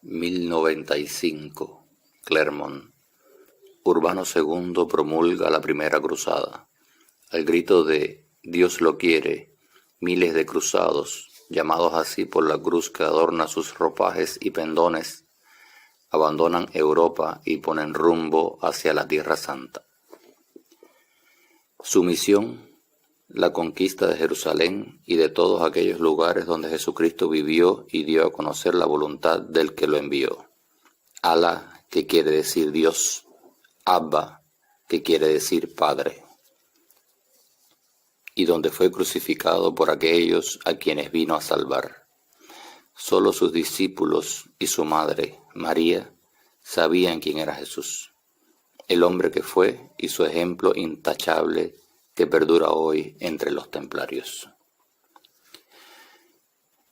1095, Clermont. Urbano II promulga la primera cruzada. Al grito de «Dios lo quiere», miles de cruzados, llamados así por la cruz que adorna sus ropajes y pendones, abandonan Europa y ponen rumbo hacia la Tierra Santa. Su misión, la conquista de Jerusalén y de todos aquellos lugares donde Jesucristo vivió y dio a conocer la voluntad del que lo envió. Alá, que quiere decir Dios. Abba, que quiere decir Padre. Y donde fue crucificado por aquellos a quienes vino a salvar. Solo sus discípulos y su madre, María, sabían quién era Jesús, el hombre que fue y su ejemplo intachable que perdura hoy entre los templarios.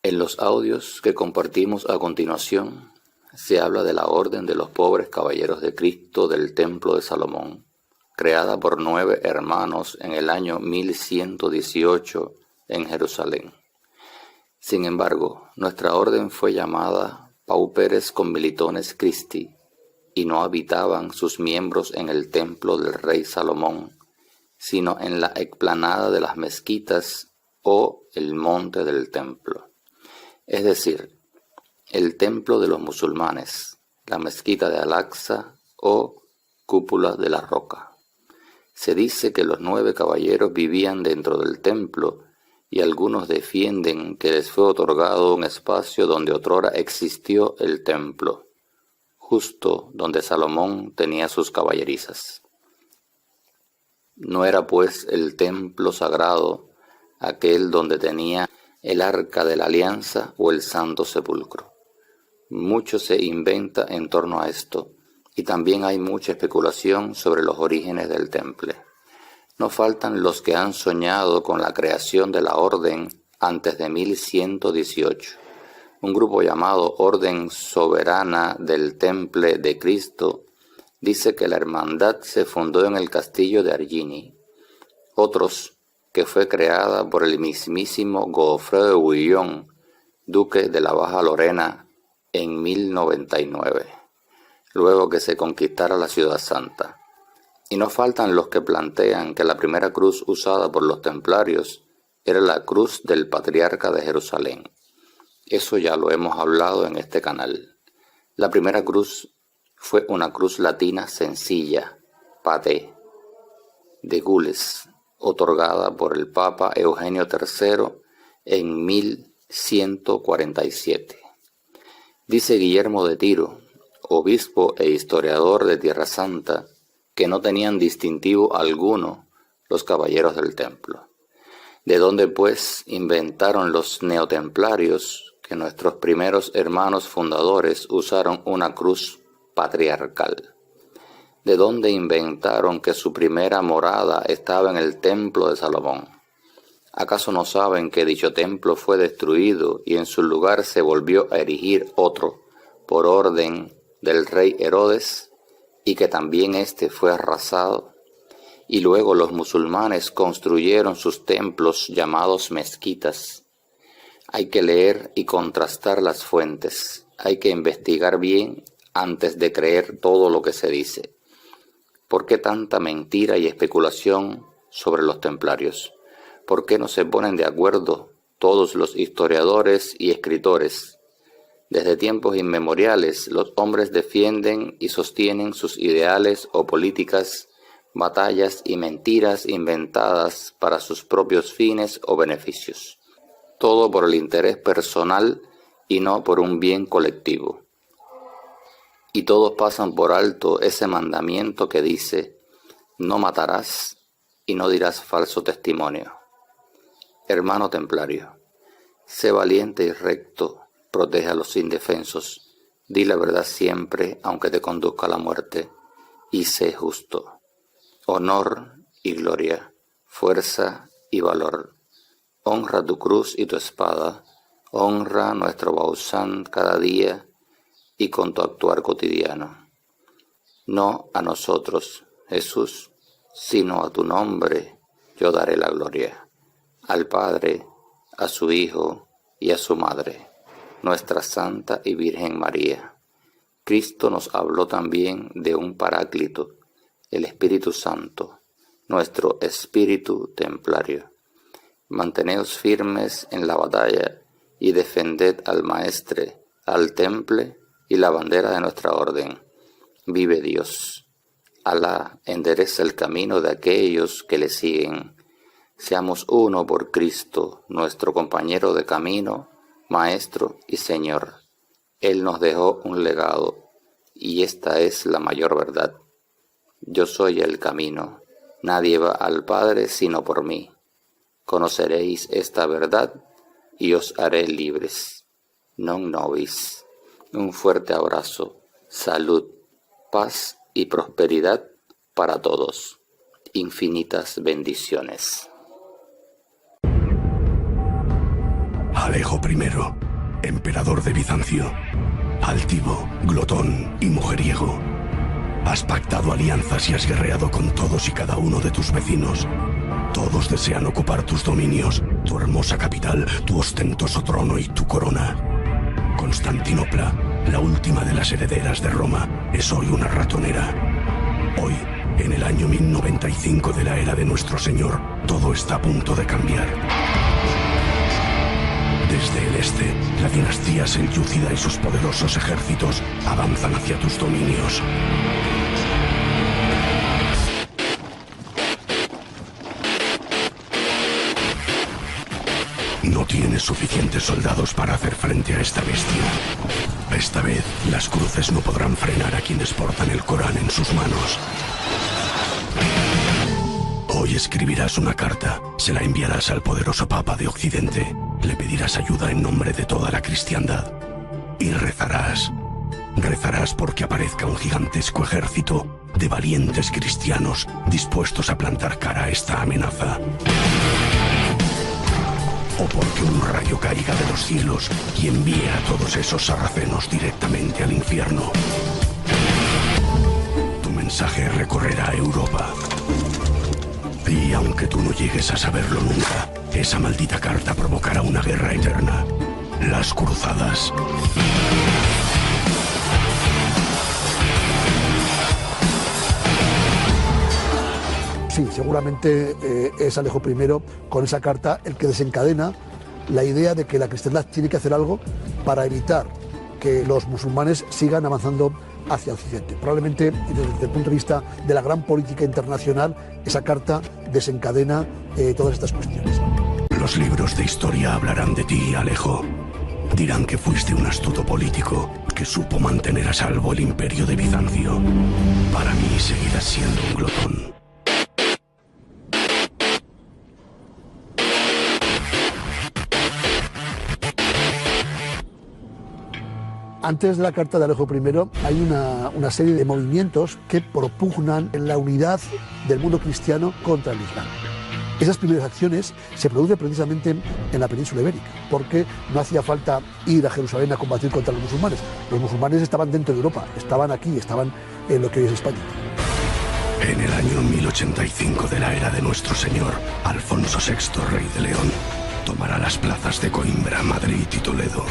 En los audios que compartimos a continuación, se habla de la Orden de los Pobres Caballeros de Cristo del Templo de Salomón, creada por 9 hermanos en el año 1118 en Jerusalén. Sin embargo, nuestra orden fue llamada Pauperes Conmilitones Christi, y no habitaban sus miembros en el templo del rey Salomón, sino en la explanada de las mezquitas o el monte del templo. Es decir, el templo de los musulmanes, la mezquita de Al-Aqsa o cúpula de la roca. Se dice que los 9 caballeros vivían dentro del templo y algunos defienden que les fue otorgado un espacio donde otrora existió el templo, justo donde Salomón tenía sus caballerizas. No era pues el templo sagrado aquel donde tenía el arca de la alianza o el santo sepulcro. Mucho se inventa en torno a esto, y también hay mucha especulación sobre los orígenes del temple. No faltan los que han soñado con la creación de la orden antes de 1118. Un grupo llamado Orden Soberana del Temple de Cristo dice que la hermandad se fundó en el castillo de Argini. Otros, que fue creada por el mismísimo Godofredo de Bouillon, duque de la Baja Lorena, en 1099, luego que se conquistara la Ciudad Santa. Y no faltan los que plantean que la primera cruz usada por los templarios era la cruz del Patriarca de Jerusalén. Eso ya lo hemos hablado en este canal. La primera cruz fue una cruz latina sencilla, paté, de gules, otorgada por el Papa Eugenio III en 1147. Dice Guillermo de Tiro, obispo e historiador de Tierra Santa, que no tenían distintivo alguno los caballeros del templo. ¿De dónde pues inventaron los neotemplarios que nuestros primeros hermanos fundadores usaron una cruz patriarcal? ¿De dónde inventaron que su primera morada estaba en el templo de Salomón? ¿Acaso no saben que dicho templo fue destruido y en su lugar se volvió a erigir otro por orden del rey Herodes, y que también éste fue arrasado? Y luego los musulmanes construyeron sus templos llamados mezquitas. Hay que leer y contrastar las fuentes. Hay que investigar bien antes de creer todo lo que se dice. ¿Por qué tanta mentira y especulación sobre los templarios? ¿Por qué no se ponen de acuerdo todos los historiadores y escritores? Desde tiempos inmemoriales, los hombres defienden y sostienen sus ideales o políticas, batallas y mentiras inventadas para sus propios fines o beneficios. Todo por el interés personal y no por un bien colectivo. Y todos pasan por alto ese mandamiento que dice: no matarás y no dirás falso testimonio. Hermano templario, sé valiente y recto, protege a los indefensos, di la verdad siempre, aunque te conduzca a la muerte, y sé justo. Honor y gloria, fuerza y valor. Honra tu cruz y tu espada, honra nuestro Bausán cada día y con tu actuar cotidiano. No a nosotros, Jesús, sino a tu nombre yo daré la gloria. Al Padre, a su Hijo y a su Madre, nuestra Santa y Virgen María. Cristo nos habló también de un Paráclito, el Espíritu Santo, nuestro Espíritu templario. Manteneos firmes en la batalla y defended al Maestre, al Temple y la bandera de nuestra orden. Vive Dios. Alá endereza el camino de aquellos que le siguen. Seamos uno por Cristo, nuestro compañero de camino, Maestro y Señor. Él nos dejó un legado, y esta es la mayor verdad. Yo soy el camino, nadie va al Padre sino por mí. Conoceréis esta verdad y os haré libres. Non nobis. Un fuerte abrazo, salud, paz y prosperidad para todos. Infinitas bendiciones. Alejo I, emperador de Bizancio, altivo, glotón y mujeriego. Has pactado alianzas y has guerreado con todos y cada uno de tus vecinos. Todos desean ocupar tus dominios, tu hermosa capital, tu ostentoso trono y tu corona. Constantinopla, la última de las herederas de Roma, es hoy una ratonera. Hoy, en el año 1095 de la era de nuestro Señor, todo está a punto de cambiar. Desde el este, la dinastía selyúcida y sus poderosos ejércitos avanzan hacia tus dominios. No tienes suficientes soldados para hacer frente a esta bestia. Esta vez, las cruces no podrán frenar a quienes portan el Corán en sus manos. Hoy escribirás una carta, se la enviarás al poderoso Papa de Occidente, le pedirás ayuda en nombre de toda la cristiandad y rezarás. Rezarás porque aparezca un gigantesco ejército de valientes cristianos dispuestos a plantar cara a esta amenaza. O porque un rayo caiga de los cielos y envíe a todos esos sarracenos directamente al infierno. Tu mensaje recorrerá Europa. Y aunque tú no llegues a saberlo nunca, esa maldita carta provocará una guerra eterna. Las cruzadas. Sí, seguramente es Alejo I, con esa carta, el que desencadena la idea de que la cristiandad tiene que hacer algo para evitar que los musulmanes sigan avanzando hacia Occidente. Probablemente, desde el punto de vista de la gran política internacional, esa carta desencadena todas estas cuestiones. Los libros de historia hablarán de ti, Alejo. Dirán que fuiste un astuto político que supo mantener a salvo el imperio de Bizancio. Para mí seguirás siendo un glotón. Antes de la carta de Alejo I hay una serie de movimientos que propugnan la unidad del mundo cristiano contra el Islam. Esas primeras acciones se producen precisamente en la península ibérica, porque no hacía falta ir a Jerusalén a combatir contra los musulmanes. Los musulmanes estaban dentro de Europa, estaban aquí, estaban en lo que hoy es España. En el año 1085 de la era de nuestro Señor, Alfonso VI, rey de León, tomará las plazas de Coimbra, Madrid y Toledo.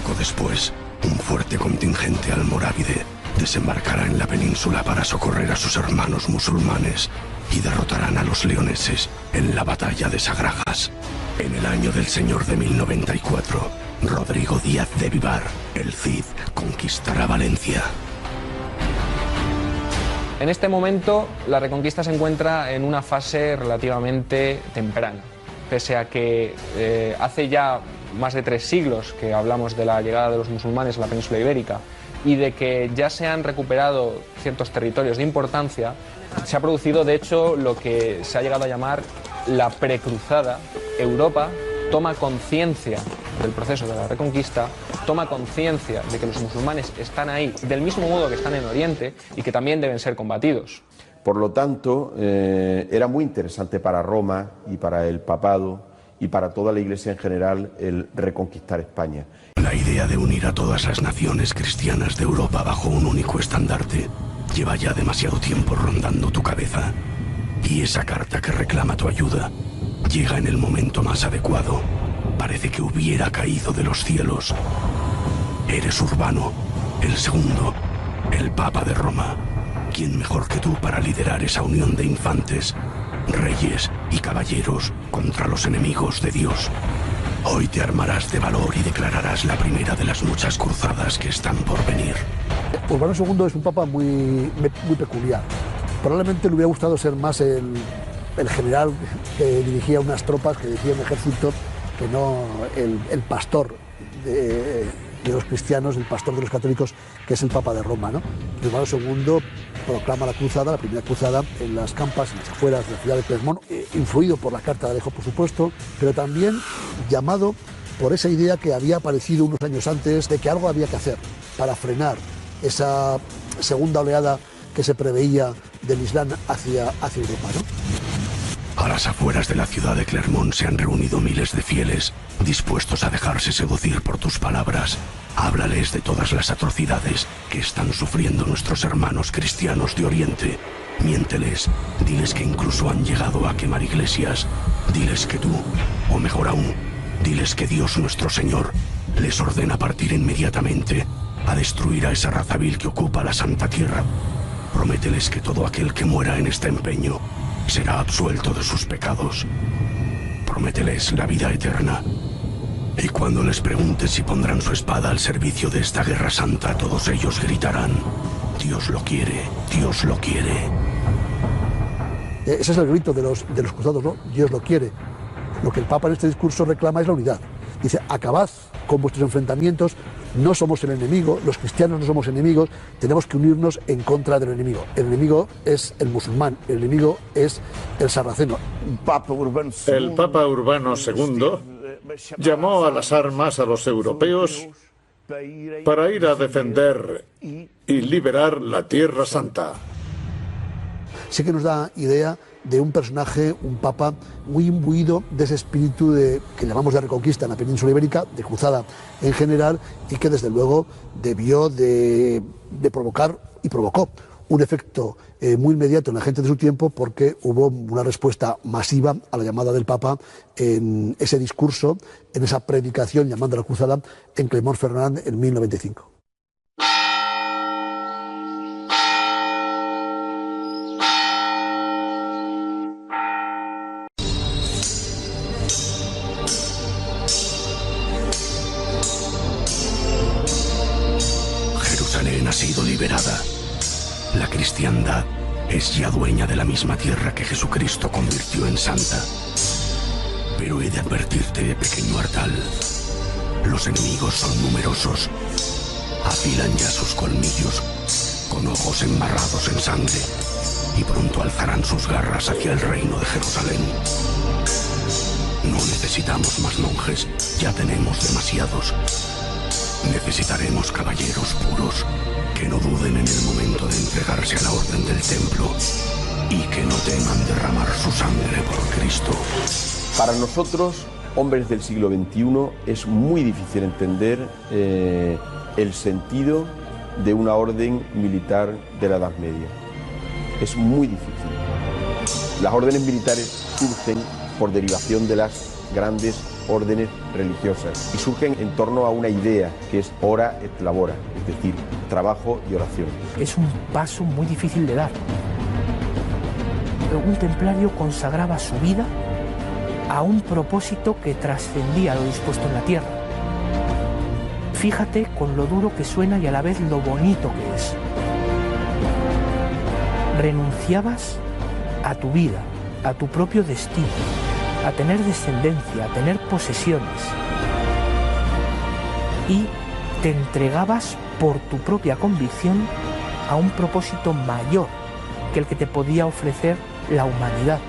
Poco después, un fuerte contingente almorávide desembarcará en la península para socorrer a sus hermanos musulmanes y derrotarán a los leoneses en la batalla de Sagrajas. En el año del Señor de 1094, Rodrigo Díaz de Vivar, el Cid, conquistará Valencia. En este momento, la Reconquista se encuentra en una fase relativamente temprana, pese a que hace ya más de 3 siglos que hablamos de la llegada de los musulmanes a la península ibérica y de que ya se han recuperado ciertos territorios de importancia. Se ha producido, de hecho, lo que se ha llegado a llamar la precruzada. Europa toma conciencia del proceso de la Reconquista, toma conciencia de que los musulmanes están ahí del mismo modo que están en Oriente y que también deben ser combatidos. Por lo tanto, era muy interesante para Roma y para el papado y para toda la Iglesia en general el reconquistar España. La idea de unir a todas las naciones cristianas de Europa bajo un único estandarte lleva ya demasiado tiempo rondando tu cabeza. Y esa carta que reclama tu ayuda llega en el momento más adecuado. Parece que hubiera caído de los cielos. Eres urbano, el segundo, el Papa de Roma. ¿Quién mejor que tú para liderar esa unión de infantes, reyes y caballeros contra los enemigos de Dios? Hoy te armarás de valor y declararás la primera de las muchas cruzadas que están por venir. Urbano II es un papa muy peculiar. Probablemente le hubiera gustado ser más el general que dirigía unas tropas, que dirigía un ejército, que no el pastor de los cristianos, el pastor de los católicos, que es el Papa de Roma, ¿no? Urbano II proclama la cruzada, la primera cruzada, en las campas, en las afueras de la ciudad de Clermont, influido por la Carta de Alejo, por supuesto, pero también llamado por esa idea que había aparecido unos años antes de que algo había que hacer para frenar esa segunda oleada que se preveía del Islam hacia Europa, ¿no? A las afueras de la ciudad de Clermont se han reunido miles de fieles, dispuestos a dejarse seducir por tus palabras. Háblales de todas las atrocidades que están sufriendo nuestros hermanos cristianos de Oriente. Miénteles, diles que incluso han llegado a quemar iglesias. Diles que tú, o mejor aún, diles que Dios nuestro Señor les ordena partir inmediatamente a destruir a esa raza vil que ocupa la Santa Tierra. Promételes que todo aquel que muera en este empeño será absuelto de sus pecados. Promételes la vida eterna. Y cuando les preguntes si pondrán su espada al servicio de esta guerra santa, todos ellos gritarán: Dios lo quiere, Dios lo quiere. Ese es el grito de los cruzados, ¿no? Dios lo quiere. Lo que el Papa en este discurso reclama es la unidad. Dice: acabad con vuestros enfrentamientos, no somos el enemigo, los cristianos no somos enemigos, tenemos que unirnos en contra del enemigo. El enemigo es el musulmán, el enemigo es el sarraceno. El Papa Urbano II llamó a las armas a los europeos para ir a defender y liberar la Tierra Santa. Sí que nos da idea de un personaje, un papa muy imbuido de ese espíritu que llamamos de reconquista en la península ibérica, de cruzada en general, y que desde luego debió de provocar y provocó un efecto muy inmediato en la gente de su tiempo, porque hubo una respuesta masiva a la llamada del Papa en ese discurso, en esa predicación llamando a la cruzada en Clermont-Ferrand en 1095. Jerusalén ha sido liberada. La cristiandad es ya dueña de la misma tierra que Jesucristo convirtió en santa. Pero he de advertirte, pequeño Ardal, los enemigos son numerosos. Afilan ya sus colmillos, con ojos embarrados en sangre, y pronto alzarán sus garras hacia el reino de Jerusalén. No necesitamos más monjes, ya tenemos demasiados. Necesitaremos caballeros puros, que no duden en el momento de entregarse a la orden del templo y que no teman derramar su sangre por Cristo. Para nosotros, hombres del siglo XXI, es muy difícil entender el sentido de una orden militar de la Edad Media. Es muy difícil. Las órdenes militares surgen por derivación de las grandes órdenes religiosas y surgen en torno a una idea que es ora et labora, es decir, trabajo y oración. Es un paso muy difícil de dar. Un templario consagraba su vida a un propósito que trascendía lo dispuesto en la tierra. Fíjate con lo duro que suena y a la vez lo bonito que es. Renunciabas a tu vida, a tu propio destino, a tener descendencia, a tener posesiones, y te entregabas por tu propia convicción a un propósito mayor que el que te podía ofrecer la humanidad,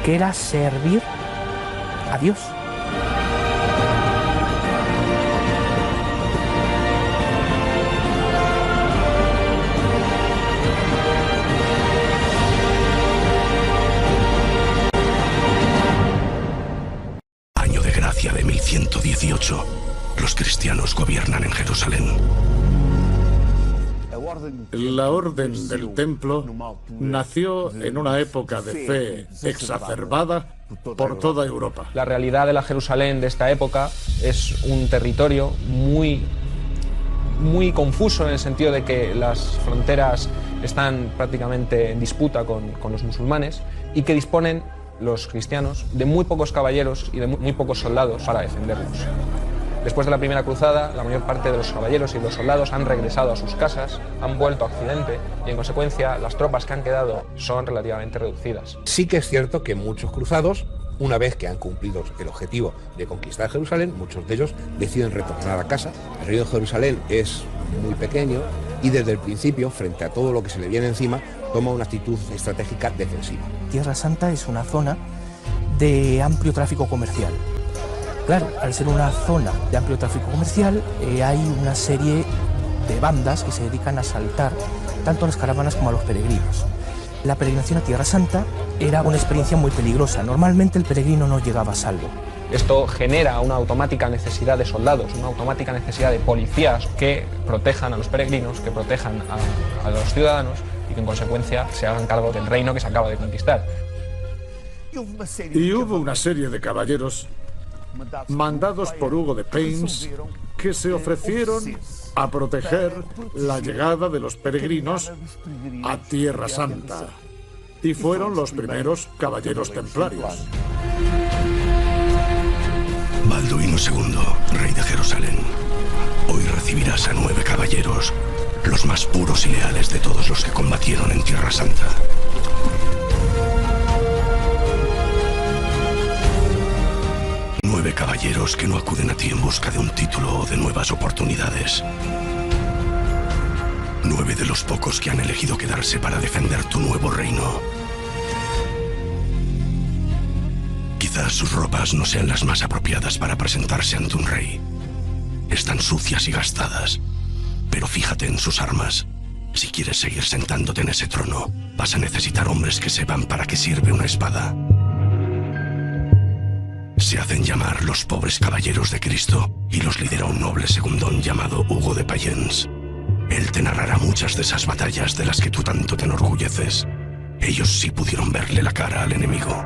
que era servir a Dios. De 1118, los cristianos gobiernan en Jerusalén. La Orden del Templo nació en una época de fe exacerbada por toda Europa. La realidad de la Jerusalén de esta época es un territorio muy muy confuso en el sentido de que las fronteras están prácticamente en disputa con los musulmanes y que disponen los cristianos de muy pocos caballeros y de muy pocos soldados para defenderlos. Después de la primera cruzada, la mayor parte de los caballeros y los soldados han regresado a sus casas, han vuelto a Occidente y en consecuencia las tropas que han quedado son relativamente reducidas. Sí que es cierto que muchos cruzados, una vez que han cumplido el objetivo de conquistar Jerusalén, muchos de ellos deciden retornar a casa. El reino de Jerusalén es muy pequeño y desde el principio, frente a todo lo que se le viene encima, toma una actitud estratégica defensiva. Tierra Santa es una zona de amplio tráfico comercial. Claro, al ser una zona de amplio tráfico comercial, hay una serie de bandas que se dedican a asaltar tanto a las caravanas como a los peregrinos. La peregrinación a Tierra Santa era una experiencia muy peligrosa. Normalmente el peregrino no llegaba a salvo. Esto genera una automática necesidad de soldados, una automática necesidad de policías que protejan a los peregrinos, que protejan a los ciudadanos y que en consecuencia se hagan cargo del reino que se acaba de conquistar. Y hubo una serie de caballeros mandados por Hugo de Payns que se ofrecieron a proteger la llegada de los peregrinos a Tierra Santa y fueron los primeros caballeros templarios. Balduino II, rey de Jerusalén, hoy recibirás a 9 caballeros, los más puros y leales de todos los que combatieron en Tierra Santa. Caballeros que no acuden a ti en busca de un título o de nuevas oportunidades. 9 de los pocos que han elegido quedarse para defender tu nuevo reino. Quizás sus ropas no sean las más apropiadas para presentarse ante un rey. Están sucias y gastadas, pero fíjate en sus armas. Si quieres seguir sentándote en ese trono, vas a necesitar hombres que sepan para qué sirve una espada. Se hacen llamar los pobres caballeros de Cristo y los lidera un noble segundón llamado Hugo de Payens. Él te narrará muchas de esas batallas de las que tú tanto te enorgulleces. Ellos sí pudieron verle la cara al enemigo.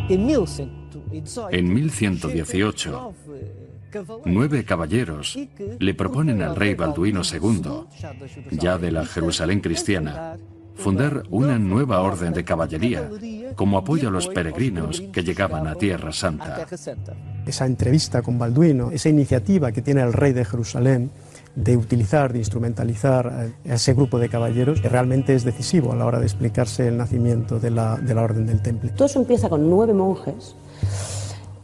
En 1118, 9 caballeros le proponen al rey Balduino II, ya de la Jerusalén cristiana, fundar una nueva orden de caballería como apoyo a los peregrinos que llegaban a Tierra Santa. Esa entrevista con Balduino, esa iniciativa que tiene el rey de Jerusalén de utilizar, de instrumentalizar a ese grupo de caballeros, realmente es decisivo a la hora de explicarse el nacimiento de la Orden del Temple. Todo eso empieza con 9 monjes,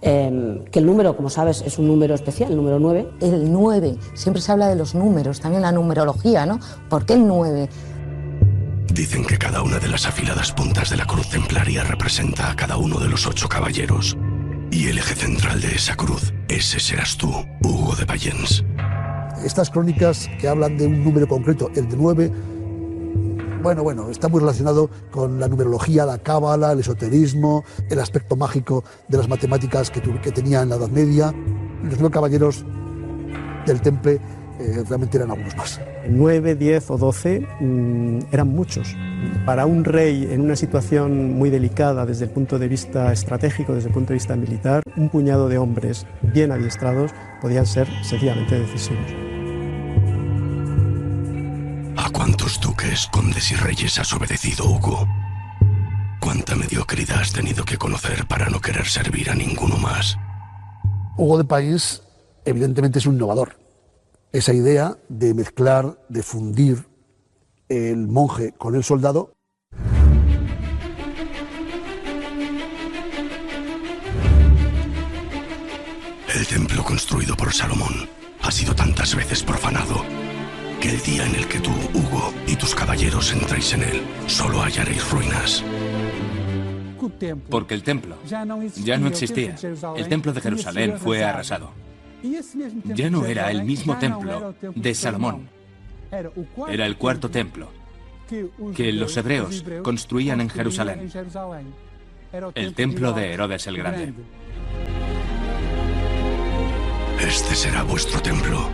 que el número, como sabes, es un número especial, el número 9. El 9, siempre se habla de los números, también la numerología, ¿no? ¿Por qué el 9? Dicen que cada una de las afiladas puntas de la cruz templaria representa a cada uno de los 8 caballeros. Y el eje central de esa cruz, ese serás tú, Hugo de Payens. Estas crónicas que hablan de un número concreto, el de 9, bueno, está muy relacionado con la numerología, la cábala, el esoterismo, el aspecto mágico de las matemáticas que tenía en la Edad Media. Los 9 caballeros del Temple realmente eran algunos más. 9, 10 o 12 eran muchos. Para un rey en una situación muy delicada desde el punto de vista estratégico, desde el punto de vista militar, un puñado de hombres bien adiestrados podían ser sencillamente decisivos. ¿A cuántos duques, condes y reyes has obedecido, Hugo? ¿Cuánta mediocridad has tenido que conocer para no querer servir a ninguno más? Hugo de Payens evidentemente es un innovador. Esa idea de mezclar, de fundir el monje con el soldado. El templo construido por Salomón ha sido tantas veces profanado que el día en el que tú, Hugo, y tus caballeros entréis en él, solo hallaréis ruinas. Porque el templo ya no existía. El templo de Jerusalén fue arrasado. Ya no era el mismo templo de Salomón. Era el 4.º templo que los hebreos construían en Jerusalén. El templo de Herodes el Grande. Este será vuestro templo.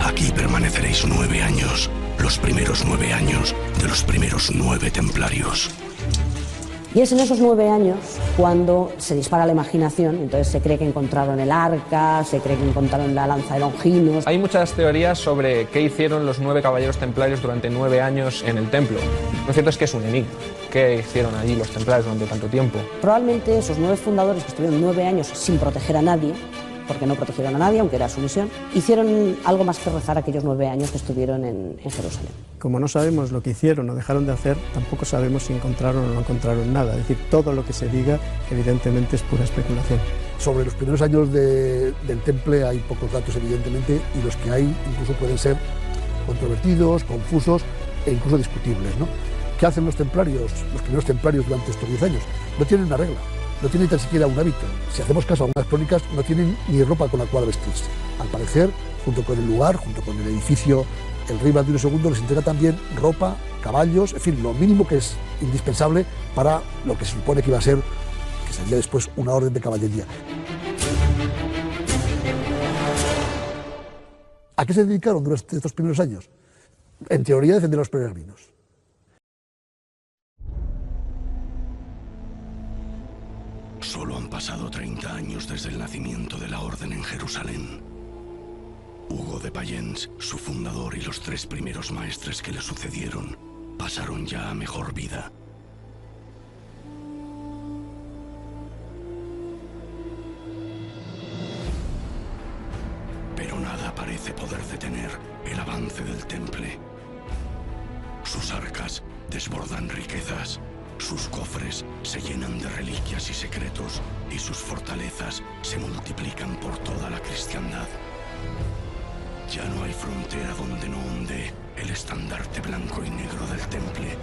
Aquí permaneceréis 9 años, los primeros 9 años de los primeros 9 templarios. Y es en esos 9 años cuando se dispara la imaginación, entonces se cree que encontraron el arca, se cree que encontraron la lanza de Longinos. Hay muchas teorías sobre qué hicieron los 9 caballeros templarios durante 9 años en el templo. Lo cierto es que es un enigma. ¿Qué hicieron allí los templarios durante tanto tiempo? Probablemente esos 9 fundadores que estuvieron 9 años sin proteger a nadie, porque no protegieron a nadie, aunque era su misión, hicieron algo más que rezar aquellos 9 años que estuvieron en Jerusalén. Como no sabemos lo que hicieron o dejaron de hacer, tampoco sabemos si encontraron o no encontraron nada. Es decir, todo lo que se diga, evidentemente, es pura especulación. Sobre los primeros años del Temple hay pocos datos, evidentemente, y los que hay incluso pueden ser controvertidos, confusos e incluso discutibles, ¿no? ¿Qué hacen los templarios, los primeros templarios durante estos 10 años? No tienen una regla. No tienen tan siquiera un hábito. Si hacemos caso a algunas crónicas, no tienen ni ropa con la cual vestirse. Al parecer, junto con el lugar, junto con el edificio, el rey Balduino II les entrega también ropa, caballos, en fin, lo mínimo que es indispensable para lo que se supone que iba a ser, que sería después una orden de caballería. ¿A qué se dedicaron durante estos primeros años? En teoría, defender a los peregrinos. Solo han pasado 30 años desde el nacimiento de la Orden en Jerusalén. Hugo de Payens, su fundador, y los 3 primeros maestres que le sucedieron pasaron ya a mejor vida. Pero nada parece poder detener el avance del Temple. Sus arcas desbordan riquezas. Sus cofres se llenan de reliquias y secretos, y sus fortalezas se multiplican por toda la cristiandad. Ya no hay frontera donde no onde el estandarte blanco y negro del Temple.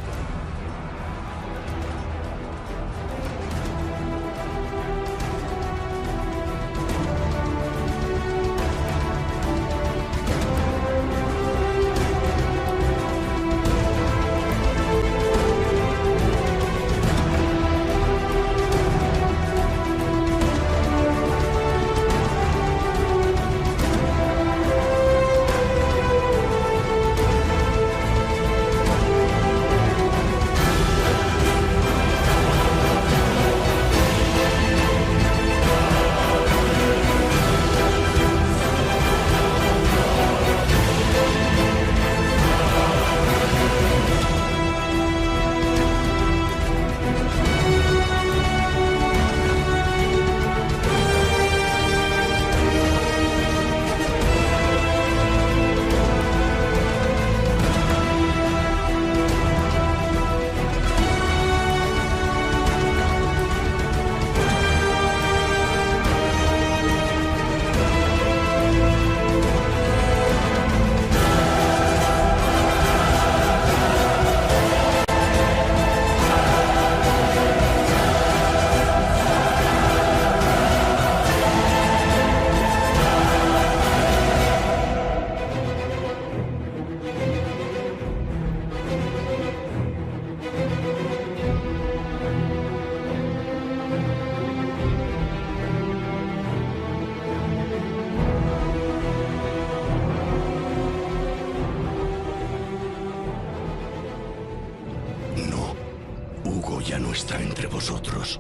Ya no está entre vosotros,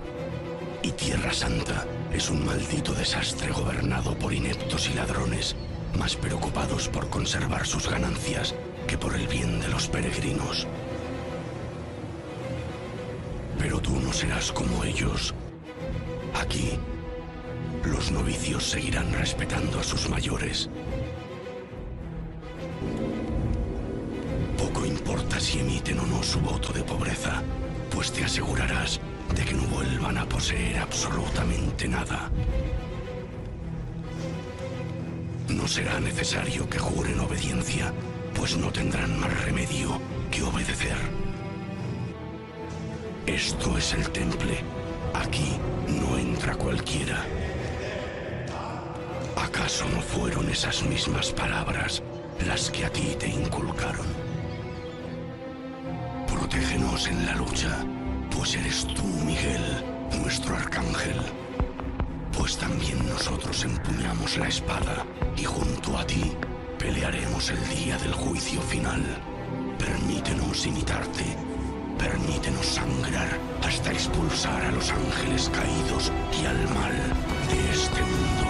y Tierra Santa es un maldito desastre gobernado por ineptos y ladrones, más preocupados por conservar sus ganancias que por el bien de los peregrinos. Pero tú no serás como ellos. Aquí, los novicios seguirán respetando a sus mayores. Poco importa si emiten o no su voto de pobreza, pues te asegurarás de que no vuelvan a poseer absolutamente nada. No será necesario que juren obediencia, pues no tendrán más remedio que obedecer. Esto es el Temple. Aquí no entra cualquiera. ¿Acaso no fueron esas mismas palabras las que a ti te inculcaron? Protégenos en la lucha, pues eres tú, Miguel, nuestro arcángel. Pues también nosotros empuñamos la espada y junto a ti pelearemos el día del juicio final. Permítenos imitarte Permítenos sangrar hasta expulsar a los ángeles caídos y al mal de este mundo.